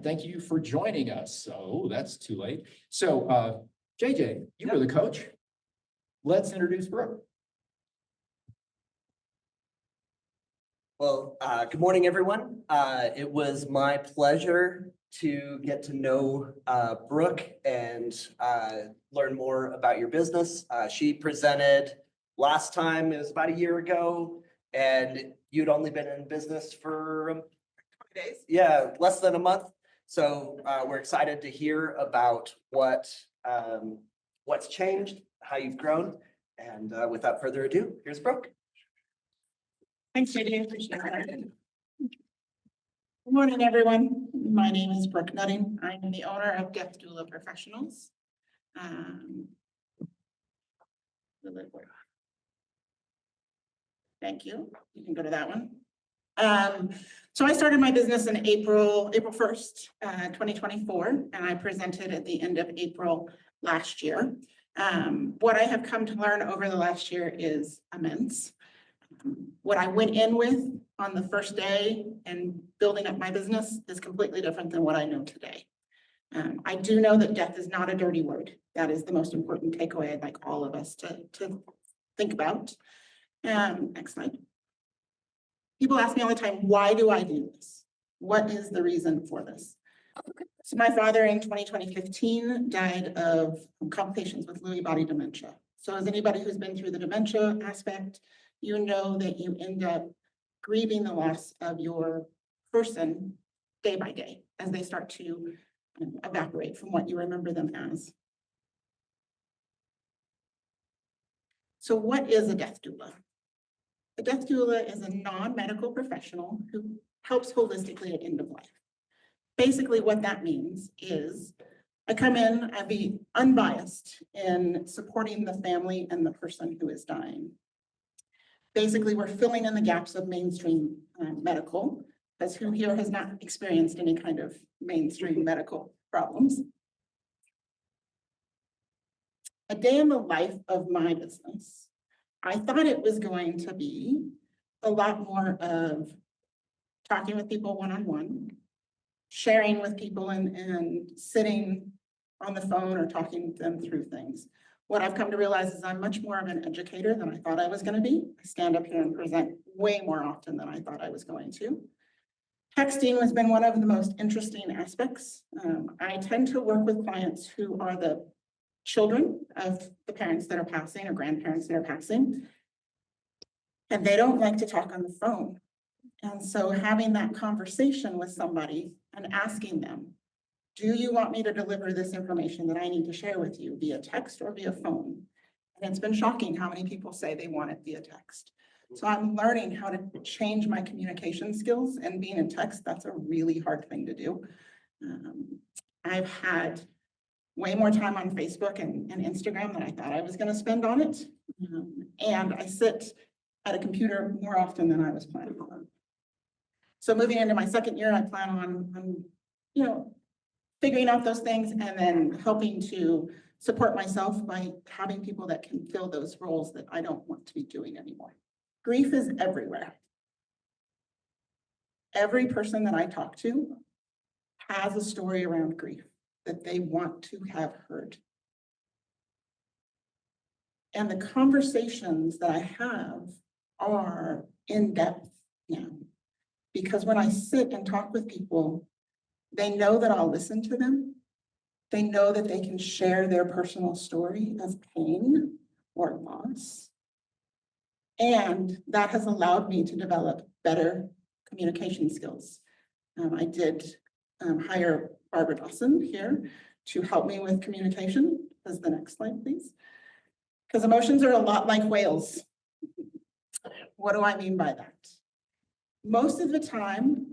thank you for joining us. Oh, that's too late. So, JJ, you were the coach. Let's introduce Brooke. Well, good morning, everyone. It was my pleasure to get to know Brooke and learn more about your business. She presented last time, it was about a year ago, and you'd only been in business for 20 days. Yeah, less than a month. So we're excited to hear about what's changed, how you've grown. And without further ado, here's Brooke. Thanks, JD. Appreciate that. Good morning, everyone. My name is Brooke Nutting. I'm the owner of Death Doula Professionals. Thank you. You can go to that one. So I started my business in April 1st, 2024, and I presented at the end of April last year. What I have come to learn over the last year is immense. What I went in with on the first day and building up my business is completely different than what I know today. I do know that death is not a dirty word. That is the most important takeaway I'd like all of us to think about. Next slide. People ask me all the time, why do I do this? What is the reason for this? So my father in 2015 died of complications with Lewy body dementia. So as anybody who's been through the dementia aspect, you know that you end up grieving the loss of your person day by day as they start to evaporate from what you remember them as. So what is a death doula? A death doula is a non-medical professional who helps holistically at end of life. Basically, what that means is I come in, I be unbiased in supporting the family and the person who is dying. Basically, we're filling in the gaps of mainstream medical, because who here has not experienced any kind of mainstream medical problems? A day in the life of my business. I thought it was going to be a lot more of talking with people one-on-one, sharing with people and sitting on the phone or talking them through things. What I've come to realize is I'm much more of an educator than I thought I was going to be. I stand up here and present way more often than I thought I was going to. Texting has been one of the most interesting aspects. I tend to work with clients who are the children of the parents that are passing or grandparents that are passing, and they don't like to talk on the phone. And so having that conversation with somebody and asking them, do you want me to deliver this information that I need to share with you via text or via phone? And it's been shocking how many people say they want it via text. So I'm learning how to change my communication skills, and being in text, that's a really hard thing to do. I've had way more time on Facebook and Instagram than I thought I was going to spend on it. And I sit at a computer more often than I was planning on. So moving into my second year, I plan on figuring out those things and then helping to support myself by having people that can fill those roles that I don't want to be doing anymore. Grief is everywhere. Every person that I talk to has a story around grief that they want to have heard. And the conversations that I have are in depth now, because when I sit and talk with people, they know that I'll listen to them. They know that they can share their personal story of pain or loss. And that has allowed me to develop better communication skills. I did hire Barbara Dawson here to help me with communication. As the next slide, please. Because emotions are a lot like whales. What do I mean by that? Most of the time,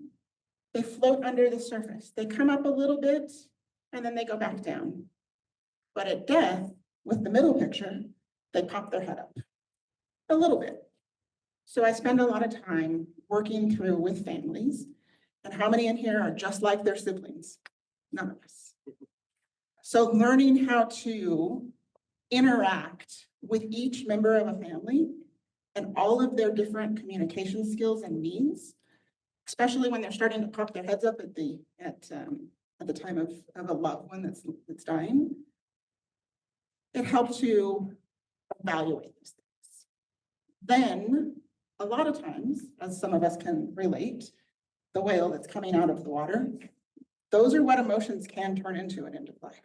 they float under the surface. They come up a little bit and then they go back down. But at death, with the middle picture, they pop their head up a little bit. So I spend a lot of time working through with families. And how many in here are just like their siblings? None of us. So learning how to interact with each member of a family and all of their different communication skills and needs, especially when they're starting to pop their heads up at at the time of a loved one that's dying. It helps you evaluate these things. Then, a lot of times, as some of us can relate, the whale that's coming out of the water, those are what emotions can turn into at end of life.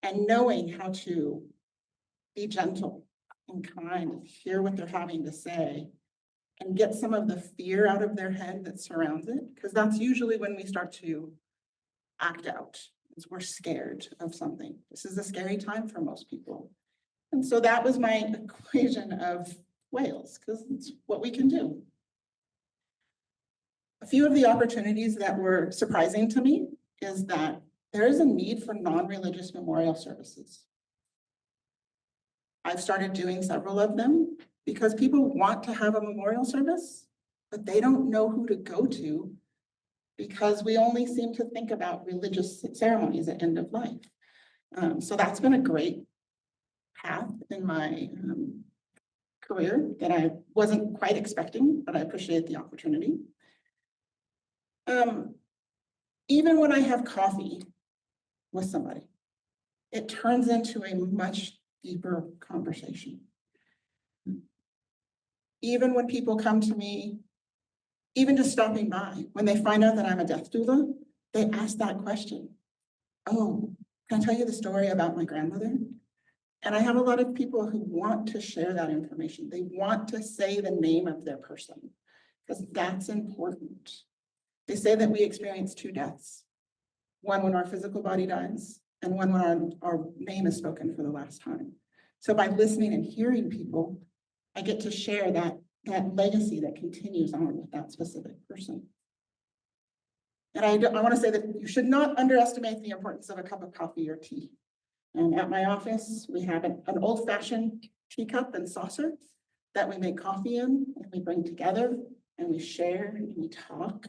And knowing how to be gentle and kind and hear what they're having to say and get some of the fear out of their head that surrounds it, because that's usually when we start to act out, is we're scared of something. This is a scary time for most people. And so that was my equation of whales, because it's what we can do. A few of the opportunities that were surprising to me is that there is a need for non-religious memorial services. I've started doing several of them because people want to have a memorial service, but they don't know who to go to because we only seem to think about religious ceremonies at end of life. So that's been a great path in my career that I wasn't quite expecting, but I appreciate the opportunity. Even when I have coffee with somebody, it turns into a much deeper conversation. Even when people come to me, even just stopping by, when they find out that I'm a death doula, they ask that question. Oh, can I tell you the story about my grandmother? And I have a lot of people who want to share that information. They want to say the name of their person because that's important. They say that we experience two deaths, one when our physical body dies and one when our name is spoken for the last time. So by listening and hearing people, I get to share that legacy that continues on with that specific person. And I want to say that you should not underestimate the importance of a cup of coffee or tea. And at my office, we have an old-fashioned teacup and saucer that we make coffee in, and we bring together, and we share, and we talk.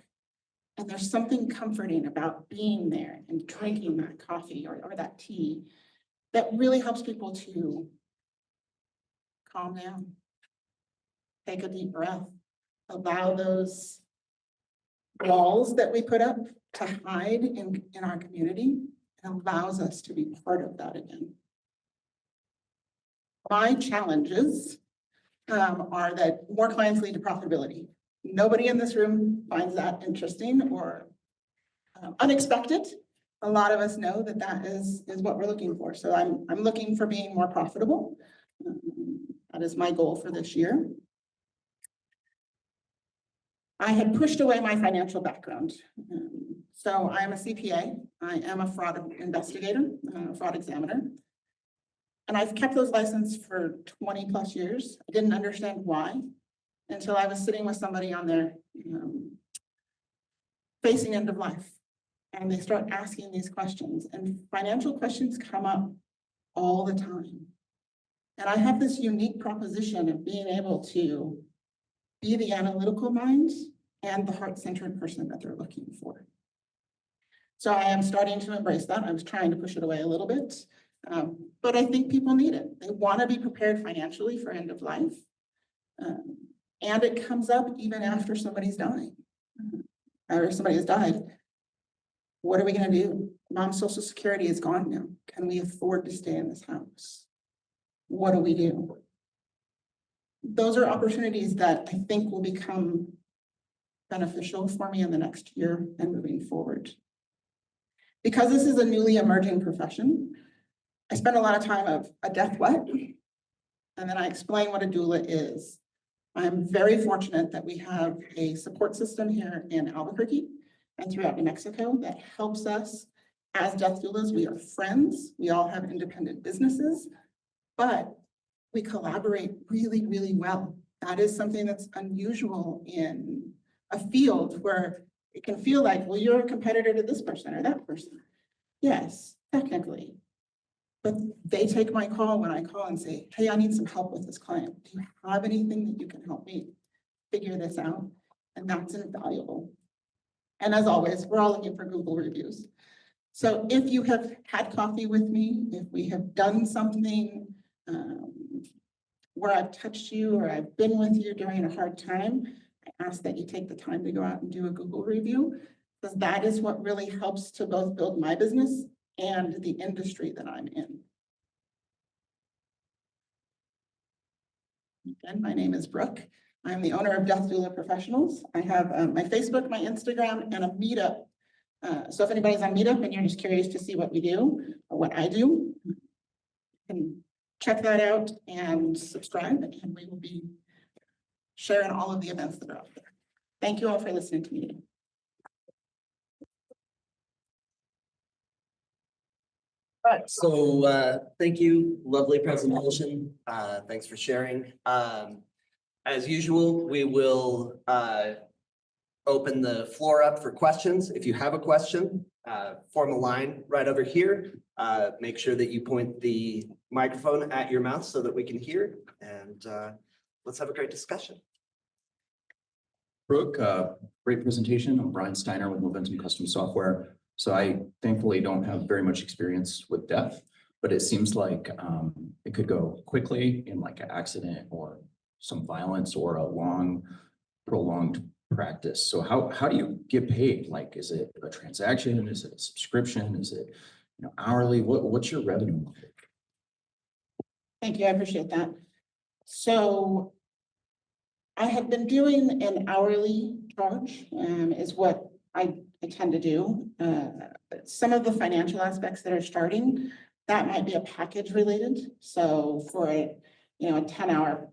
And there's something comforting about being there and drinking that coffee or that tea that really helps people to calm down, take a deep breath, allow those walls that we put up to hide in our community. It allows us to be part of that again. My challenges are that more clients lead to profitability. Nobody in this room finds that interesting or unexpected. A lot of us know that that is what we're looking for. So I'm looking for being more profitable. That is my goal for this year. I had pushed away my financial background. So I'm a CPA. I am a fraud investigator, fraud examiner. And I've kept those licenses for 20 plus years. I didn't understand why until I was sitting with somebody on their facing end of life. And they start asking these questions, and financial questions come up all the time. And I have this unique proposition of being able to be the analytical mind and the heart-centered person that they're looking for. So I am starting to embrace that. I was trying to push it away a little bit, but I think people need it. They want to be prepared financially for end of life. And it comes up even after somebody's dying, or somebody has died. What are we going to do? Mom's Social Security is gone now. Can we afford to stay in this house? What do we do? Those are opportunities that I think will become beneficial for me in the next year and moving forward. Because this is a newly emerging profession, I spend a lot of time of a death what? And then I explain what a doula is. I'm very fortunate that we have a support system here in Albuquerque and throughout New Mexico that helps us as death doulas. We are friends. We all have independent businesses, but we collaborate really, really well. That is something that's unusual in a field where it can feel like, well, you're a competitor to this person or that person. Yes, technically. But they take my call when I call and say, hey, I need some help with this client. Do you have anything that you can help me figure this out? And that's invaluable. And as always, we're all looking for Google reviews. So if you have had coffee with me, if we have done something where I've touched you or I've been with you during a hard time, I ask that you take the time to go out and do a Google review. because that is what really helps to both build my business and the industry that I'm in. Again, my name is Brooke. I'm the owner of Death Doula Professionals. I have my Facebook, my Instagram, and a Meetup. So if anybody's on Meetup and you're just curious to see what we do or what I do, you can check that out and subscribe, and we will be sharing all of the events that are out there. Thank you all for listening to me. All right, so thank you, lovely presentation. Thanks for sharing. As usual, we will open the floor up for questions. If you have a question, form a line right over here. Make sure that you point the microphone at your mouth so that we can hear, and let's have a great discussion. Brooke, great presentation. I'm Brian Steiner with Momentum Custom Software. So I thankfully don't have very much experience with death, but it seems like it could go quickly in like an accident or some violence or a long, prolonged practice. So how do you get paid? Like, is it a transaction? Is it a subscription? Is it, hourly? What's your revenue model? Thank you, I appreciate that. So I have been doing an hourly charge, is what I tend to do. Some of the financial aspects that are starting, that might be a package related. So for a 10-hour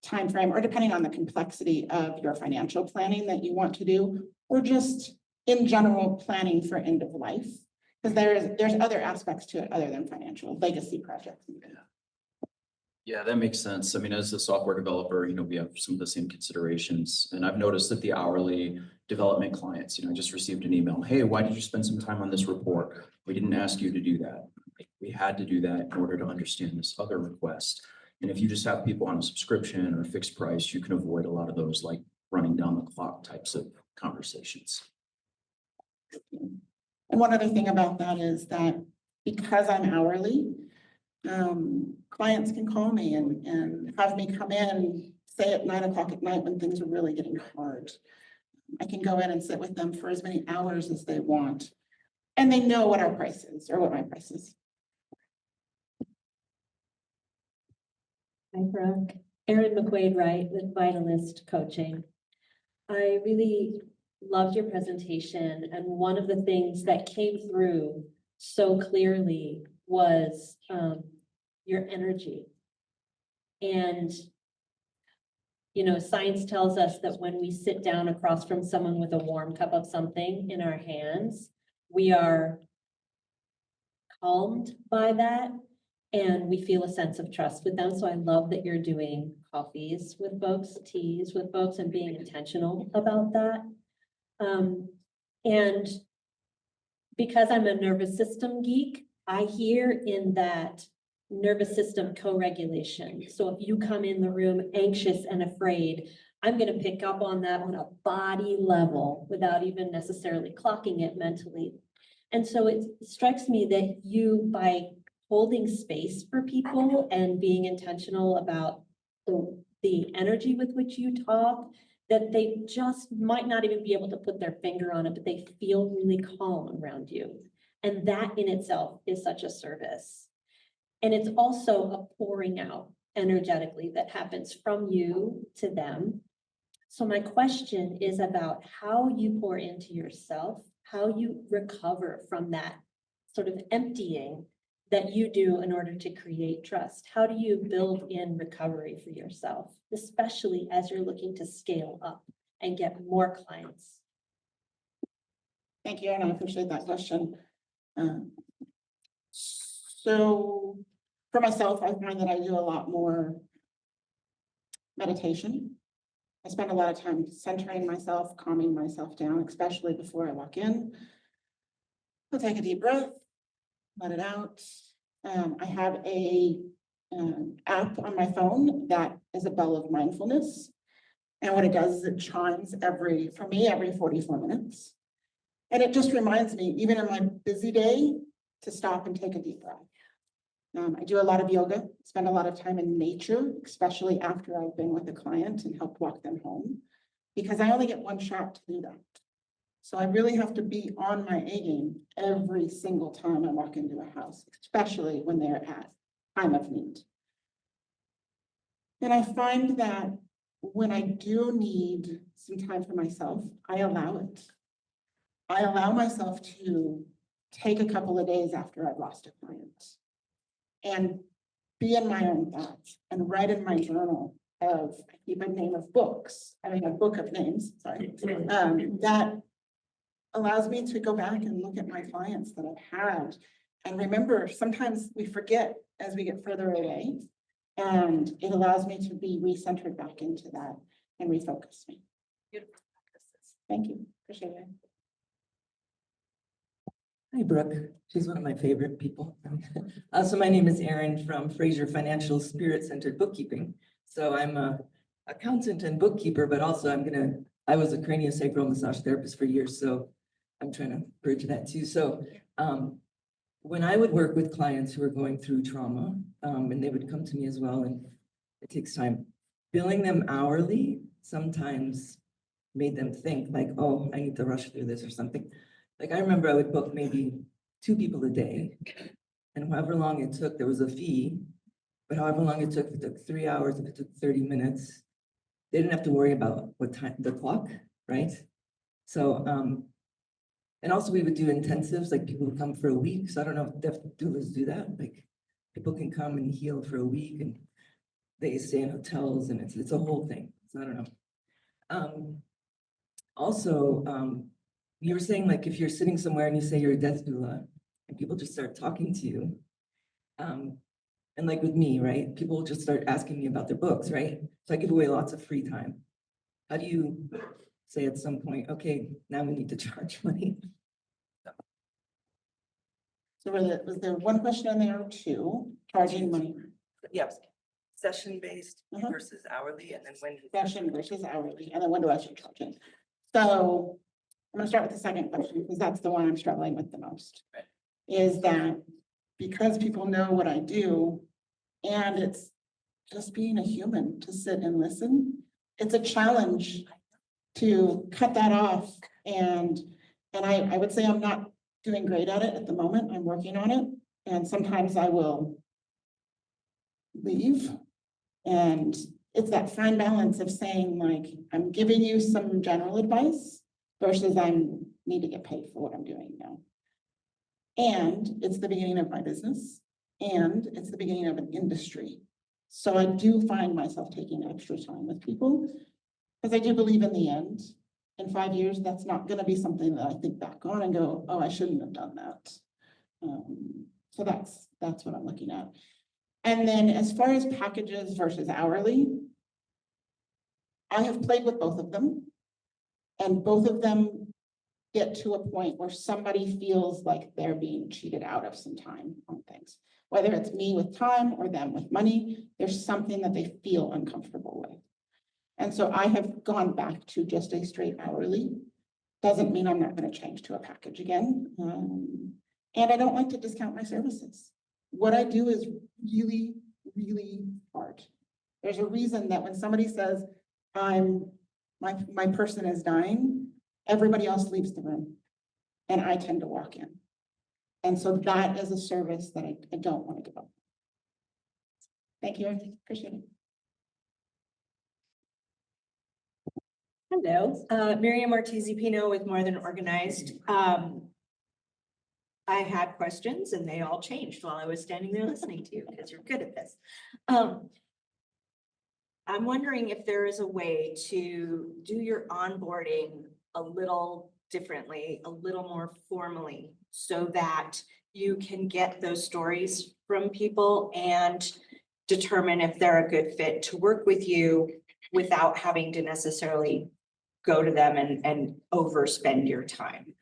time frame, or depending on the complexity of your financial planning that you want to do, or just in general planning for end of life, because there's other aspects to it other than financial legacy projects. Yeah, that makes sense. I mean, as a software developer, we have some of the same considerations. And I've noticed that the hourly development clients, I just received an email. Hey, why did you spend some time on this report? We didn't ask you to do that. We had to do that in order to understand this other request. And if you just have people on a subscription or a fixed price, you can avoid a lot of those like running down the clock types of conversations. And one other thing about that is that because I'm hourly, clients can call me and have me come in, say at 9 o'clock at night when things are really getting hard. I can go in and sit with them for as many hours as they want. And they know what our price is, or what my price is. Hi, Brooke. Erin McQuaid-Wright with Vitalist Coaching. I really loved your presentation, and one of the things that came through so clearly was your energy. And science tells us that when we sit down across from someone with a warm cup of something in our hands, we are calmed by that and we feel a sense of trust with them. So I love that you're doing coffees with folks, teas with folks, and being intentional about that. And because I'm a nervous system geek, I hear in that nervous system co-regulation. So if you come in the room anxious and afraid, I'm going to pick up on that on a body level without even necessarily clocking it mentally. And so it strikes me that you, by holding space for people and being intentional about the energy with which you talk, that they just might not even be able to put their finger on it, but they feel really calm around you. And that in itself is such a service. And it's also a pouring out energetically that happens from you to them. So my question is about how you pour into yourself, how you recover from that sort of emptying that you do in order to create trust. How do you build in recovery for yourself, especially as you're looking to scale up and get more clients? Thank you, and I appreciate that question. So for myself, I find that I do a lot more meditation. I spend a lot of time centering myself, calming myself down, especially before I walk in. I'll take a deep breath, let it out. I have a app on my phone that is a bell of mindfulness. And what it does is it chimes every 44 minutes. And it just reminds me, even in my busy day, to stop and take a deep breath. I do a lot of yoga, spend a lot of time in nature, especially after I've been with a client and helped walk them home, because I only get one shot to do that. So I really have to be on my A game every single time I walk into a house, especially when they're at time of need. And I find that when I do need some time for myself, I allow it. I allow myself to take a couple of days after I've lost a client and be in my own thoughts and write in my journal of, I keep a name of books, I mean, a book of names, sorry, that allows me to go back and look at my clients that I've had. And remember, sometimes we forget as we get further away, and it allows me to be recentered back into that and refocus me. Beautiful. Thank you, appreciate it. Hi, Brooke. She's one of my favorite people. So my name is Erin from Fraser Financial Spirit Centered Bookkeeping. So I'm a accountant and bookkeeper, but also I was a craniosacral massage therapist for years, so I'm trying to bridge that too. So when I would work with clients who were going through trauma, and they would come to me as well, and it takes time. Billing them hourly sometimes made them think like, oh, I need to rush through this or something. Like I remember I would book maybe 2 people a day, and however long it took, there was a fee. But however long it took, if it took 3 hours, if it took 30 minutes, they didn't have to worry about what time, the clock, right? So, and also we would do intensives, like people would come for a week. So I don't know if deaf doulas do that. Like people can come and heal for a week, and they stay in hotels, and it's a whole thing. So I don't know. Also, you were saying like if you're sitting somewhere and you say you're a death doula and people just start talking to you, and like with me, right? People just start asking me about their books, right? So I give away lots of free time. How do you say at some point, okay, now we need to charge money? So was there one question in there or two, charging money, Yes, session-based Mhm. versus hourly, and then when. session versus hourly, and then when do I start charging? So I'm gonna start with the second question, because that's the one I'm struggling with the most. Right. Is that because people know what I do, and it's just being a human to sit and listen, it's a challenge to cut that off. And I would say I'm not doing great at it at the moment. I'm working on it. And sometimes I will leave. And it's that fine balance of saying like, I'm giving you some general advice versus I need to get paid for what I'm doing now. And it's the beginning of my business, and it's the beginning of an industry. So I do find myself taking extra time with people, because I do believe in the end, in 5 years, that's not gonna be something that I think back on and go, oh, I shouldn't have done that. So that's what I'm looking at. And then as far as packages versus hourly, I have played with both of them, and both of them get to a point where somebody feels like they're being cheated out of some time on things. Whether it's me with time or them with money, there's something that they feel uncomfortable with. And so I have gone back to just a straight hourly. Doesn't mean I'm not going to change to a package again. And I don't like to discount my services. What I do is really, really hard. There's a reason that when somebody says, my person is dying, everybody else leaves the room, and I tend to walk in. And so that is a service that I don't want to give up. Thank you, appreciate it. Hello, Miriam Ortiz-Pino with More Than Organized. I had questions and they all changed while I was standing there listening to you because you're good at this. I'm wondering if there is a way to do your onboarding a little differently, a little more formally, so that you can get those stories from people and determine if they're a good fit to work with you without having to necessarily go to them and overspend your time.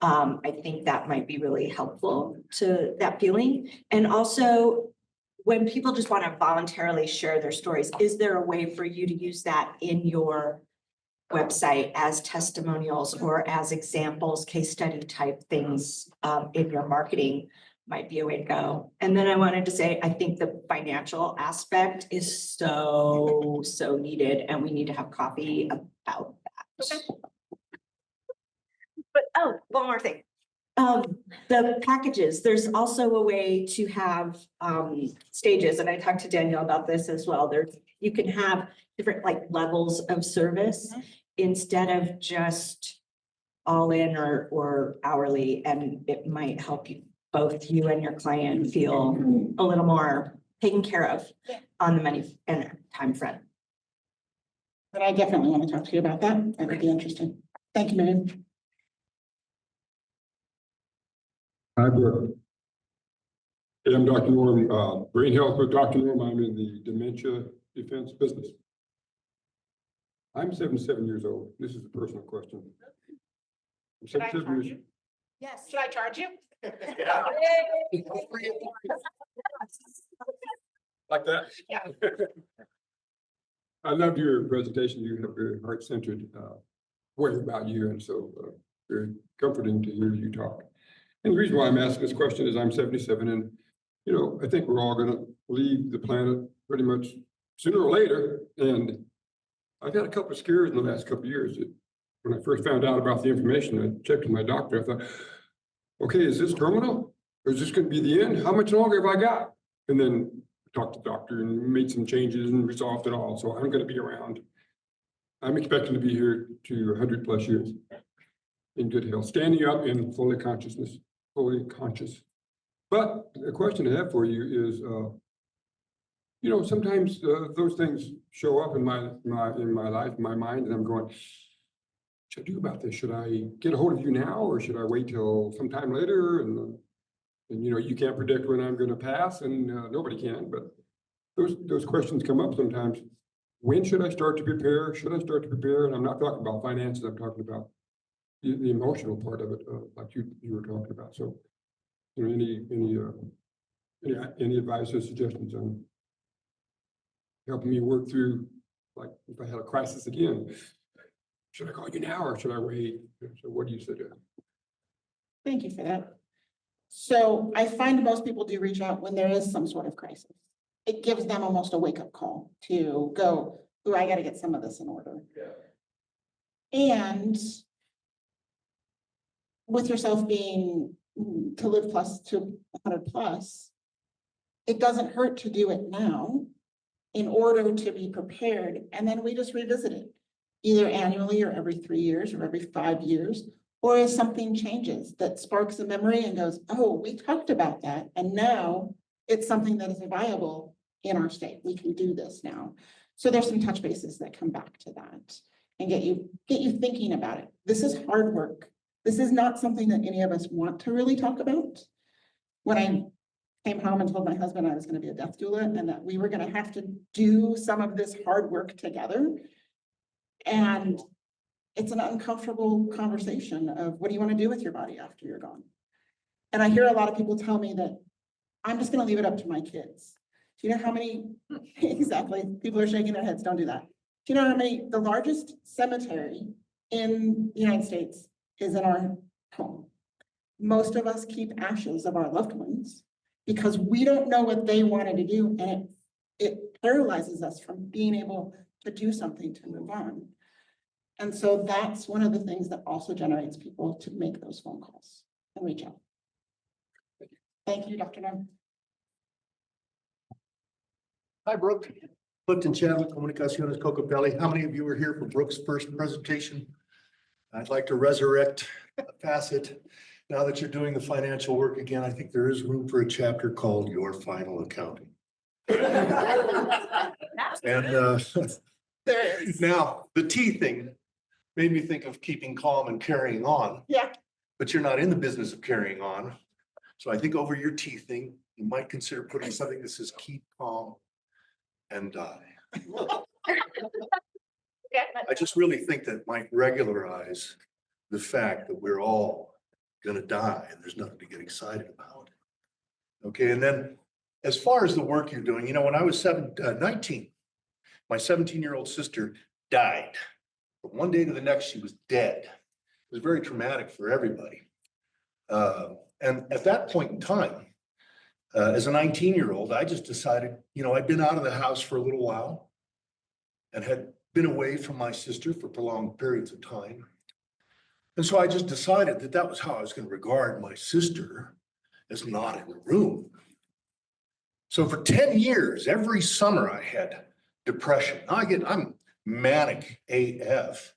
I think that might be really helpful to that feeling. And also, when people just want to voluntarily share their stories, is there a way for you to use that in your website as testimonials or as examples, case study type things in your marketing? Might be a way to go. And then I wanted to say, I think the financial aspect is so needed, and we need to have coffee about that. But, oh, one more thing. The packages, there's also a way to have, stages, and I talked to Danielle about this as well. You can have different like levels of service instead of just all in or hourly, and it might help you, both you and your client feel a little more taken care of on the money and time front. But I definitely want to talk to you about that. That would be interesting. Thank you, Miriam. Hi, Brooke. Hey, I'm Dr. Norm, Brain Health with Dr. Norm. I'm in the dementia defense business. I'm 77 years old. This is a personal question. I'm Should I 77 charge years- you? Yes. Should I charge you? Like that? Yeah. I loved your presentation. You have a very heart-centered way about you, and so very comforting to hear you talk. And the reason why I'm asking this question is I'm 77, and you know, I think we're all gonna leave the planet pretty much sooner or later. And I've had a couple of scares in the last couple of years. When I first found out about the information, I checked with my doctor. I thought, okay, is this terminal? Or is this gonna be the end? How much longer have I got? And then talked to the doctor and made some changes and resolved it all. So I'm gonna be around. I'm expecting to be here to 100+ years in good health, standing up in fully consciousness, fully conscious. But the question I have for you is, you know, sometimes those things show up in my life, in my mind, and I'm going, what should I do about this? Should I get a hold of you now, or should I wait till sometime later? And you know, you can't predict when I'm going to pass, and nobody can. But those questions come up sometimes. When should I start to prepare? Should I start to prepare? And I'm not talking about finances. I'm talking about the emotional part of it, like you were talking about. So, you know, any advice or suggestions on helping me work through, like if I had a crisis again, should I call you now or should I wait? So what do you suggest? Thank you for that. So I find most people do reach out when there is some sort of crisis. It gives them almost a wake-up call to go, ooh, I gotta get some of this in order. And with yourself being to live plus to 100+, it doesn't hurt to do it now in order to be prepared. And then we just revisit it either annually or every 3 years or every 5 years, or as something changes that sparks a memory and goes, oh, we talked about that. And now it's something that is viable in our state. We can do this now. So there's some touch bases that come back to that and get you thinking about it. This is hard work. This is not something that any of us want to really talk about. When I came home and told my husband I was going to be a death doula and that we were going to have to do some of this hard work together. And it's an uncomfortable conversation of what do you want to do with your body after you're gone? And I hear a lot of people tell me that I'm just going to leave it up to my kids. Do you know how many, exactly, people are shaking their heads, don't do that. Do you know how many, the largest cemetery in the United States is in our home? Most of us keep ashes of our loved ones because we don't know what they wanted to do, and it paralyzes us from being able to do something to move on. And so that's one of the things that also generates people to make those phone calls and reach out. Thank you, Dr. Norm. Hi, Brooke. Clifton Chadwick, Comunicaciones Cocopelli. How many of you were here for Brooke's first presentation? I'd like to resurrect a facet. Now that you're doing the financial work again, I think there is room for a chapter called Your Final Accounting. And There is. now the T thing made me think of keeping calm and carrying on. Yeah. But you're not in the business of carrying on. So I think over your T thing, you might consider putting something that says keep calm and die. I just really think that might regularize the fact that we're all gonna die and there's nothing to get excited about. Okay, and then as far as the work you're doing, you know, when I was 19, my 17-year-old sister died. From one day to the next, she was dead. It was very traumatic for everybody. And at that point in time, as a 19-year-old, I just decided, you know, I'd been out of the house for a little while and had been away from my sister for prolonged periods of time. And so I just decided that that was how I was gonna regard my sister as not in the room. So for 10 years, every summer I had depression. I'm manic AF.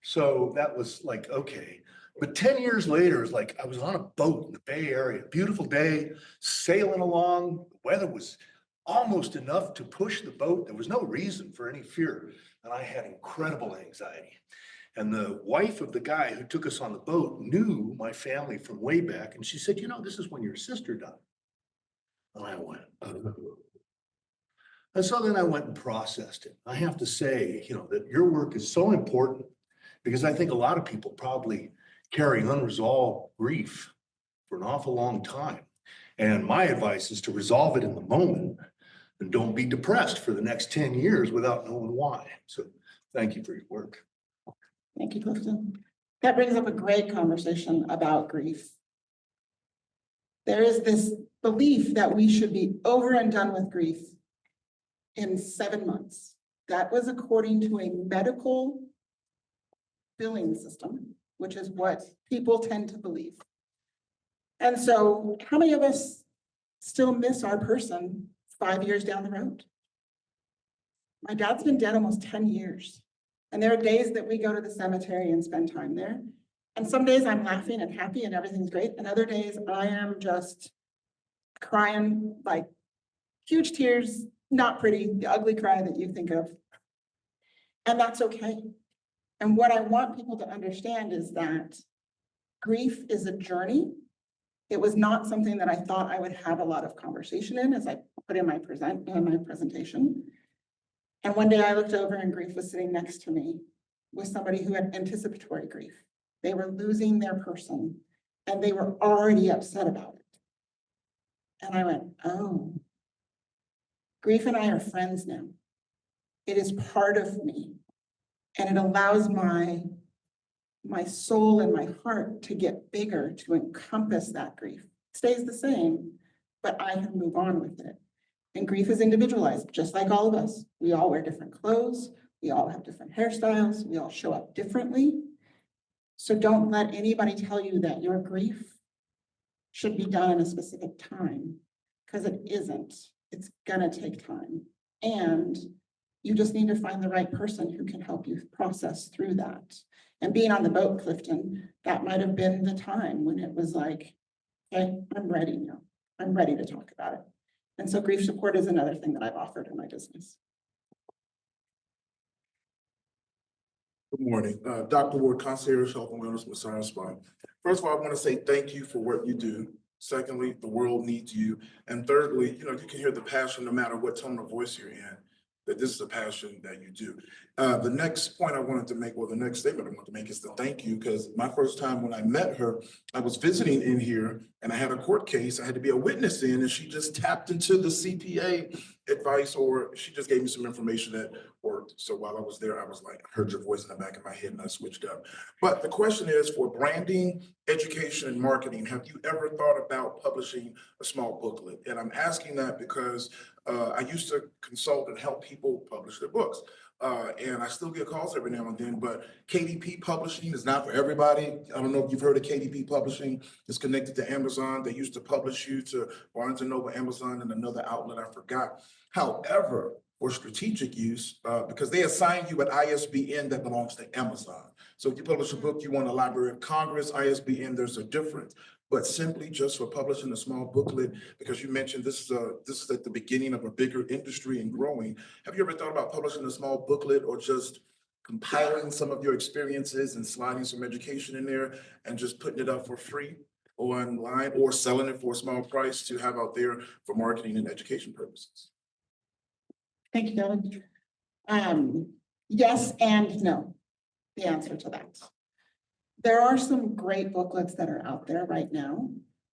So that was like, okay. But 10 years later, it's like I was on a boat in the Bay Area, beautiful day, sailing along. The weather was almost enough to push the boat. There was no reason for any fear. And I had incredible anxiety. And the wife of the guy who took us on the boat knew my family from way back. And she said, you know, this is when your sister died. And I went, oh. And so then I went and processed it. I have to say, you know, that your work is so important because I think a lot of people probably carry unresolved grief for an awful long time. And my advice is to resolve it in the moment and don't be depressed for the next 10 years without knowing why. So thank you for your work. Thank you, Clifton. That brings up a great conversation about grief. There is this belief that we should be over and done with grief in 7 months. That was according to a medical billing system, which is what people tend to believe. And so how many of us still miss our person 5 years down the road? My dad's been dead almost 10 years. And there are days that we go to the cemetery and spend time there. And some days I'm laughing and happy and everything's great. And other days I am just crying, like huge tears, not pretty, the ugly cry that you think of. And that's okay. And what I want people to understand is that grief is a journey. It was not something that I thought I would have a lot of conversation in as I put in my presentation. And one day I looked over and grief was sitting next to me with somebody who had anticipatory grief. They were losing their person and they were already upset about it. And I went, oh, grief and I are friends now. It is part of me. And it allows my soul and my heart to get bigger to encompass that grief. It stays the same, but I can move on with it. And grief is individualized, just like all of us. We all wear different clothes. We all have different hairstyles. We all show up differently. So don't let anybody tell you that your grief should be done in a specific time, because it isn't. It's gonna take time. And you just need to find the right person who can help you process through that. And being on the boat, Clifton, that might have been the time when it was like, okay, I'm ready now. I'm ready to talk about it. And so grief support is another thing that I've offered in my business. Good morning, Dr. Ward, Concierge Health and Wellness Massage Spa. First of all, I want to say thank you for what you do. Secondly, the world needs you. And thirdly, you can hear the passion no matter what tone of voice you're in, that this is a passion that you do. The next point I wanted to make, well, the next statement I wanted to make is to thank you, because my first time when I met her, I was visiting in here and I had a court case. I had to be a witness in, and she just tapped into the CPA advice, or she just gave me some information that worked. So while I was there, I was like, I heard your voice in the back of my head and I switched up. But the question is, for branding, education, and marketing, have you ever thought about publishing a small booklet? And I'm asking that because I used to consult and help people publish their books. And I still get calls every now and then, but KDP Publishing is not for everybody. I don't know if you've heard of KDP Publishing. It's connected to Amazon. They used to publish you to Barnes & Noble, Amazon, and another outlet I forgot. However, for strategic use, because they assign you an ISBN that belongs to Amazon. So if you publish a book, you want a Library of Congress ISBN, there's a difference. But simply just for publishing a small booklet, because you mentioned this is at the beginning of a bigger industry and growing. Have you ever thought about publishing a small booklet, or just compiling some of your experiences and sliding some education in there and just putting it up for free or online, or selling it for a small price to have out there for marketing and education purposes? Thank you, Kevin. Yes and no, the answer to that. There are some great booklets that are out there right now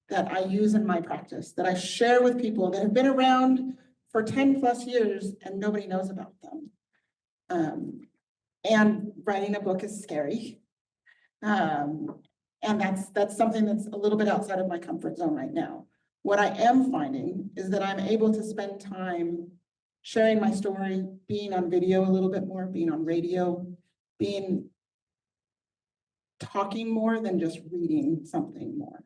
that I use in my practice, that I share with people that have been around for 10 plus years and nobody knows about them. And writing a book is scary. And that's something that's a little bit outside of my comfort zone right now. What I am finding is that I'm able to spend time sharing my story, being on video a little bit more, being on radio, talking more than just reading something more.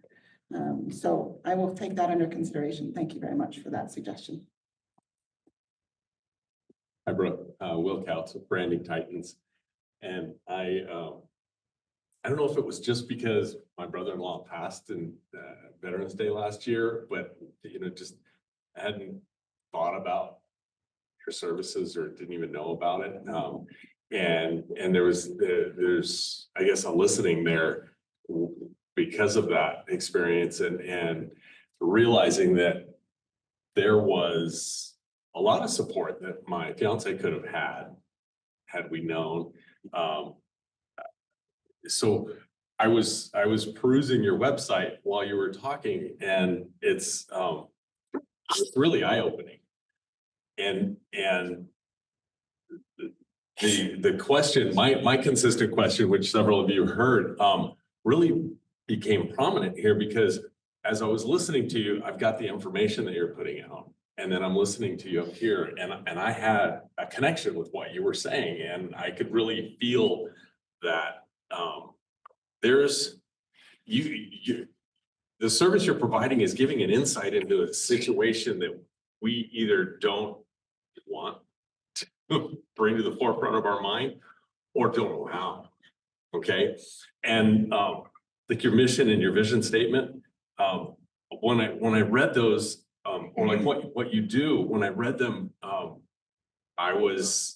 So I will take that under consideration. Thank you very much for that suggestion. Hi, Brooke, Will Couts with Branding Titans. And I don't know if it was just because my brother-in-law passed in Veterans Day last year, but just hadn't thought about your services or didn't even know about it. And there's, I guess, a listening there because of that experience and realizing that there was a lot of support that my fiance could have had we known. So I was perusing your website while you were talking, and it's really eye-opening. And the question, my consistent question, which several of you heard, really became prominent here because as I was listening to you, I've got the information that you're putting out. And then I'm listening to you up here and I had a connection with what you were saying. And I could really feel that there's the service you're providing is giving an insight into a situation that we either don't want to bring to the forefront of our mind or don't know how. Okay. And like your mission and your vision statement, when I read those, or like what you do, when I read them,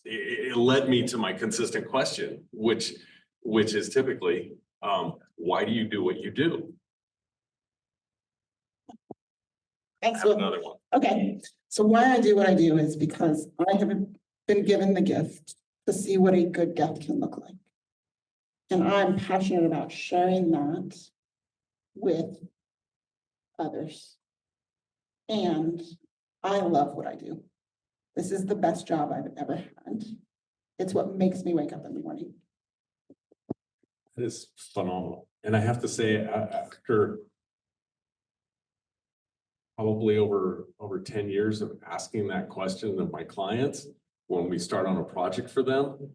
it led me to my consistent question, which is typically, why do you do what you do? Thanks. I have another one. Okay, so why I do what I do is because I have been given the gift to see what a good gift can look like. And I'm passionate about sharing that with others. And I love what I do. This is the best job I've ever had. It's what makes me wake up in the morning. It is phenomenal. And I have to say, after probably over 10 years of asking that question of my clients, when we start on a project for them,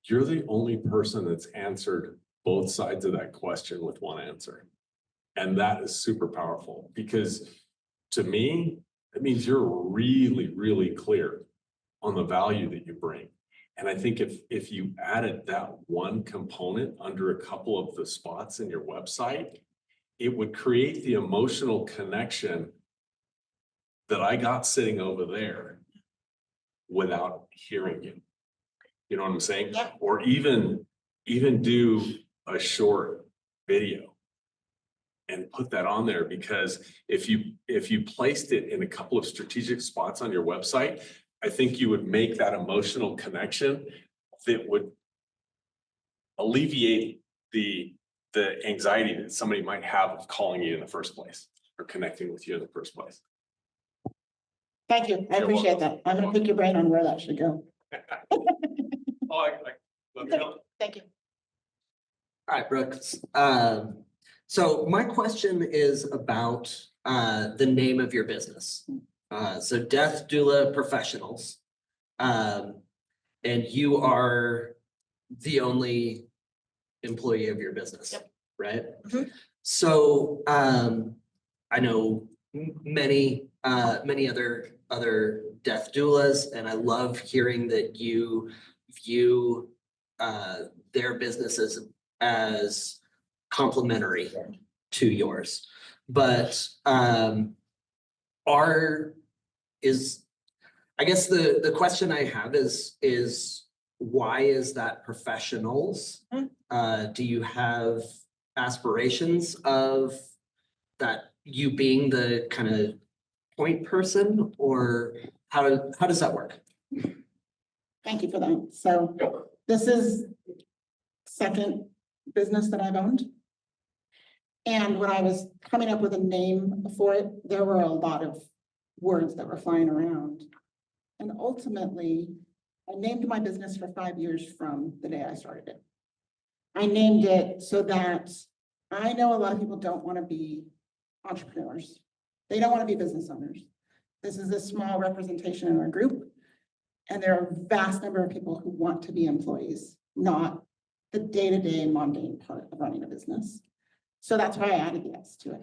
you're the only person that's answered both sides of that question with one answer. And that is super powerful because to me, it means you're really, really clear on the value that you bring. And I think if you added that one component under a couple of the spots in your website, it would create the emotional connection that I got sitting over there without hearing you. You know what I'm saying? Yeah. Or even do a short video and put that on there, because if you placed it in a couple of strategic spots on your website, I think you would make that emotional connection that would alleviate the anxiety that somebody might have of calling you in the first place or connecting with you in the first place. Thank you. I You're appreciate welcome. that. I'm gonna pick your brain on where that should go. Let me know. Thank you. All right, Brooks. So my question is about the name of your business. So Death Doula Professionals. And you are the only employee of your business, Yep. right? Mhm. So I know many other death doulas, and I love hearing that you view their businesses as complementary to yours. But I guess the question I have is why is that professionals? Do you have aspirations of that you being the kind of point person, or how does that work? Thank you for that. So this is second business that I've owned. And when I was coming up with a name for it, there were a lot of words that were flying around. And ultimately, I named my business for 5 years from the day I started it. I named it so that I know a lot of people don't want to be entrepreneurs. They don't want to be business owners. This is a small representation in our group. And there are a vast number of people who want to be employees, not the day-to-day mundane part of running a business. So that's why I added the S to it,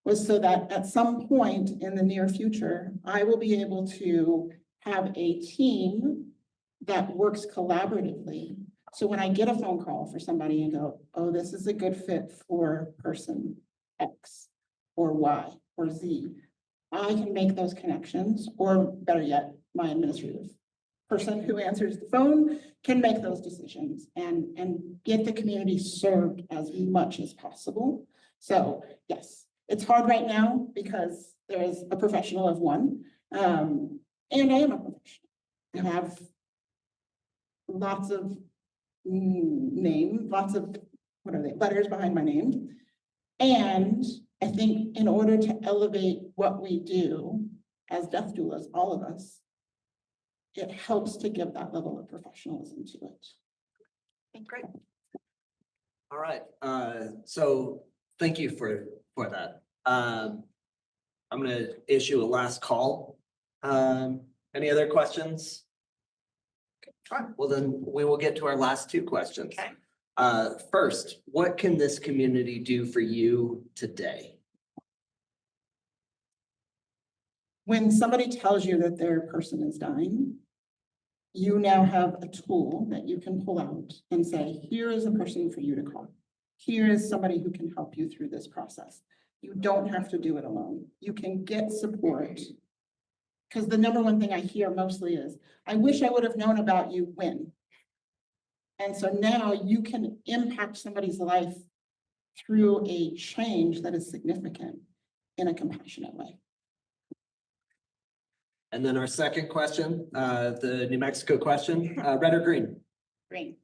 was so that at some point in the near future, I will be able to have a team that works collaboratively. So when I get a phone call for somebody and go, oh, this is a good fit for person X or Y or Z, I can make those connections, or better yet, my administrative person who answers the phone can make those decisions and get the community served as much as possible. So yes, it's hard right now because there is a professional of one, and I am a professional. I have lots of lots of, what are they, letters behind my name. And I think in order to elevate what we do as death doulas, all of us, it helps to give that level of professionalism to it. Great. All right, so thank you for that. I'm gonna issue a last call. Any other questions? All right, well then we will get to our last two questions. Okay. First, what can this community do for you today? When somebody tells you that their person is dying, you now have a tool that you can pull out and say, here is a person for you to call. Here is somebody who can help you through this process. You don't have to do it alone. You can get support. Because the number one thing I hear mostly is, I wish I would have known about you when. And so now you can impact somebody's life through a change that is significant in a compassionate way. And then our second question, the New Mexico question, red or green? Green.